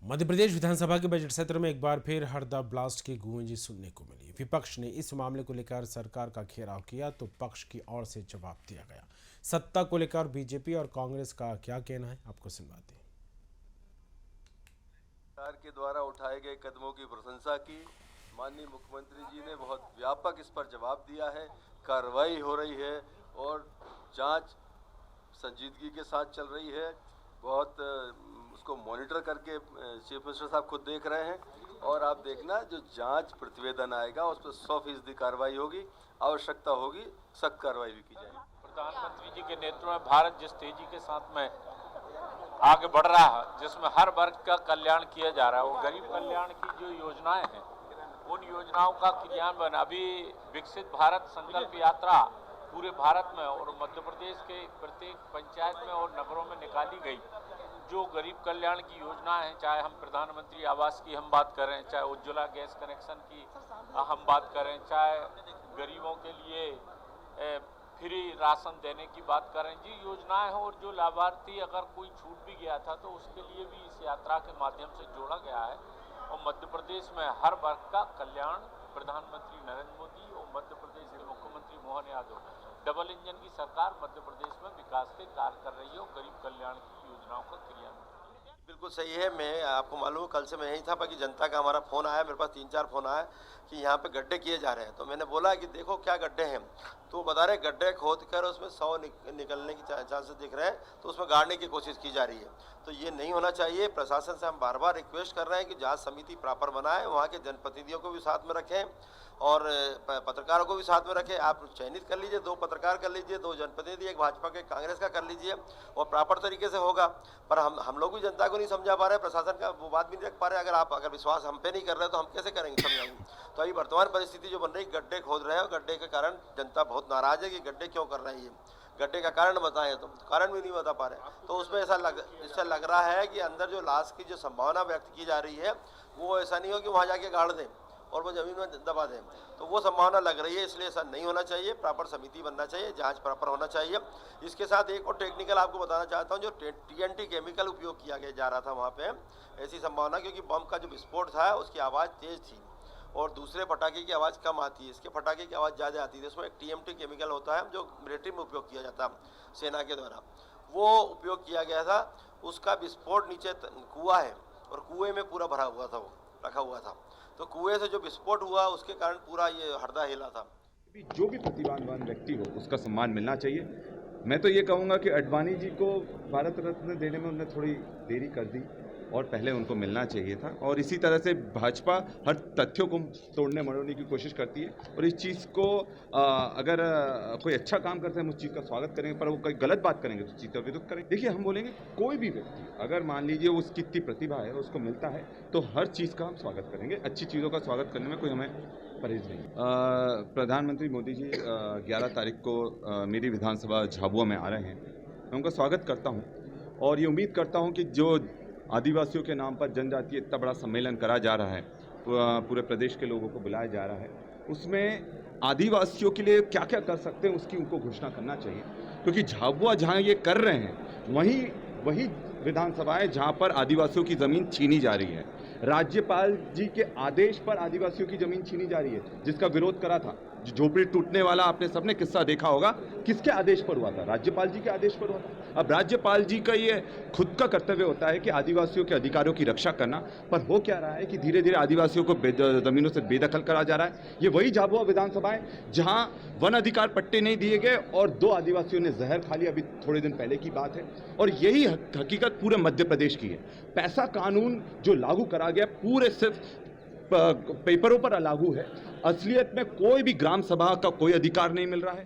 मध्य प्रदेश विधानसभा के बजट सत्र में एक बार फिर हरदा ब्लास्ट की गूंज सुनने को मिली। विपक्ष ने इस मामले को लेकर सरकार का घेराव किया तो पक्ष की ओर से जवाब दिया गया। सत्ता को लेकर बीजेपी और कांग्रेस का क्या कहना है, आपको सुनवाते हैं। सरकार के द्वारा उठाए गए कदमों की प्रशंसा की। माननीय मुख्यमंत्री जी ने बहुत व्यापक इस पर जवाब दिया है। कार्रवाई हो रही है और जांच संजीदगी के साथ चल रही है। बहुत उसको मॉनिटर करके चीफ मिनिस्टर साहब खुद देख रहे हैं और आप देखना जो जांच प्रतिवेदन आएगा उस पर 100% कार्रवाई होगी। आवश्यकता होगी सख्त कार्रवाई भी की जाएगी। प्रधानमंत्री जी के नेतृत्व में भारत जिस तेजी के साथ में आगे बढ़ रहा है, जिसमें हर वर्ग का कल्याण किया जा रहा है, वो गरीब कल्याण की जो योजनाएं हैं उन योजनाओं का क्रियान्वयन अभी विकसित भारत संकल्प यात्रा पूरे भारत में और मध्य प्रदेश के प्रत्येक पंचायत में और नगरों में निकाली गई जो गरीब कल्याण की योजनाएं हैं, चाहे हम प्रधानमंत्री आवास की हम बात करें, चाहे उज्ज्वला गैस कनेक्शन की हम बात करें, चाहे गरीबों के लिए फ्री राशन देने की बात करें, जी योजनाएं हैं। और जो लाभार्थी अगर कोई छूट भी गया था तो उसके लिए भी इस यात्रा के माध्यम से जोड़ा गया है। और मध्य प्रदेश में हर वर्ग का कल्याण प्रधानमंत्री नरेंद्र मोदी और मध्य प्रदेश के मुख्यमंत्री मोहन यादव डबल इंजन की सरकार मध्य प्रदेश में विकास के कार्य कर रही है और गरीब कल्याण की योजनाओं का क्रियान्वयन। बिल्कुल सही है। मैं आपको मालूम है कल से मैं यही था, बाकी जनता का हमारा फ़ोन आया, मेरे पास 3-4 फ़ोन आया कि यहाँ पे गड्ढे किए जा रहे हैं। तो मैंने बोला कि देखो क्या गड्ढे हैं, तो बता रहे गड्ढे खोद कर उसमें 100 निकलने की चांसेस दिख रहे हैं, तो उसमें गाड़ने की कोशिश की जा रही है। तो ये नहीं होना चाहिए। प्रशासन से हम बार बार रिक्वेस्ट कर रहे हैं कि जांच समिति प्रॉपर बनाए, वहाँ के जनप्रतिनिधियों को भी साथ में रखें और पत्रकारों को भी साथ में रखें। आप चयनित कर लीजिए, 2 पत्रकार कर लीजिए, 2 जनप्रतिनिधि, एक भाजपा के कांग्रेस का कर लीजिए और प्रॉपर तरीके से होगा। पर हम लोग भी जनता को नहीं समझा पा रहे, प्रशासन का वो बात भी नहीं रख पा रहे। अगर विश्वास हम पे नहीं कर रहे तो हम कैसे करेंगे, समझाएंगे। तो अभी वर्तमान परिस्थिति जो बन रही, गड्ढे खोद रहे हैं और गड्ढे के कारण जनता बहुत नाराज है कि गड्ढे क्यों कर रही है। गड्ढे का कारण बताएं तो कारण भी नहीं बता पा रहे। तो उसमें ऐसा लग रहा है कि अंदर जो लाश की जो संभावना व्यक्त की जा रही है वो ऐसा नहीं हो कि वहाँ जाके गाड़ दें और वो ज़मीन में दबा दें, तो वो संभावना लग रही है। इसलिए ऐसा नहीं होना चाहिए, प्रॉपर समिति बनना चाहिए, जांच प्रॉपर होना चाहिए। इसके साथ एक और टेक्निकल आपको बताना चाहता हूँ, जो TNT केमिकल उपयोग किया जा रहा था वहाँ पे, ऐसी संभावना, क्योंकि बम का जो विस्फोट था उसकी आवाज़ तेज़ थी और दूसरे पटाखे की आवाज़ कम आती है, इसके पटाखे की आवाज़ ज़्यादा आती है। उसमें एक TMT केमिकल होता है जो मिलिट्री में उपयोग किया जाता है सेना के द्वारा, वो उपयोग किया गया था। उसका विस्फोट नीचे कुआं है और कुएँ में पूरा भरा हुआ था, वो रखा हुआ था। तो कुएं से जो विस्फोट हुआ उसके कारण पूरा ये हरदा हिला था। जो भी प्रतिभावान व्यक्ति हो उसका सम्मान मिलना चाहिए। मैं तो ये कहूँगा कि अडवाणी जी को भारत रत्न देने में उन्होंने थोड़ी देरी कर दी और पहले उनको मिलना चाहिए था। और इसी तरह से भाजपा हर तथ्यों को तोड़ने मरोड़ने की कोशिश करती है और इस चीज़ को अगर कोई अच्छा काम करते हैं हम उस चीज़ का स्वागत करेंगे, पर वो कोई गलत बात करेंगे तो उस चीज़ का विरोध करेंगे। देखिए, हम बोलेंगे कोई भी व्यक्ति अगर मान लीजिए उसकी इतनी प्रतिभा है, उसको मिलता है, तो हर चीज़ का हम स्वागत करेंगे। अच्छी चीज़ों का स्वागत करने में कोई हमें परहेज नहीं। प्रधानमंत्री मोदी जी 11 तारीख को मेरी विधानसभा झाबुआ में आ रहे हैं। मैं उनका स्वागत करता हूँ और ये उम्मीद करता हूँ कि जो आदिवासियों के नाम पर जनजातीय इतना बड़ा सम्मेलन करा जा रहा है, पूरे प्रदेश के लोगों को बुलाया जा रहा है, उसमें आदिवासियों के लिए क्या क्या कर सकते हैं उसकी उनको घोषणा करना चाहिए। क्योंकि झाबुआ जहाँ ये कर रहे हैं वही विधानसभा है जहाँ पर आदिवासियों की ज़मीन छीनी जा रही है। राज्यपाल जी के आदेश पर आदिवासियों की ज़मीन छीनी जा रही है, जिसका विरोध करा था। झोपड़ी टूटने वाला आपने सबने किस्सा देखा होगा, किसके आदेश पर हुआ था? राज्यपाल जी के आदेश पर हुआ था। अब राज्यपाल जी का ये खुद का कर्तव्य होता है कि आदिवासियों के अधिकारों की रक्षा करना, पर हो क्या रहा है कि धीरे धीरे आदिवासियों को ज़मीनों से बेदखल करा जा रहा है। ये वही झाबुआ विधानसभा है जहाँ वन अधिकार पट्टे नहीं दिए गए और 2 आदिवासियों ने जहर खा लिया, अभी थोड़े दिन पहले की बात है। और यही हकीकत पूरे मध्य प्रदेश की है। पैसा कानून जो लागू करा गया पूरे सिर्फ पेपरों पर लागू है, असलियत में कोई भी ग्राम सभा का कोई अधिकार नहीं मिल रहा है।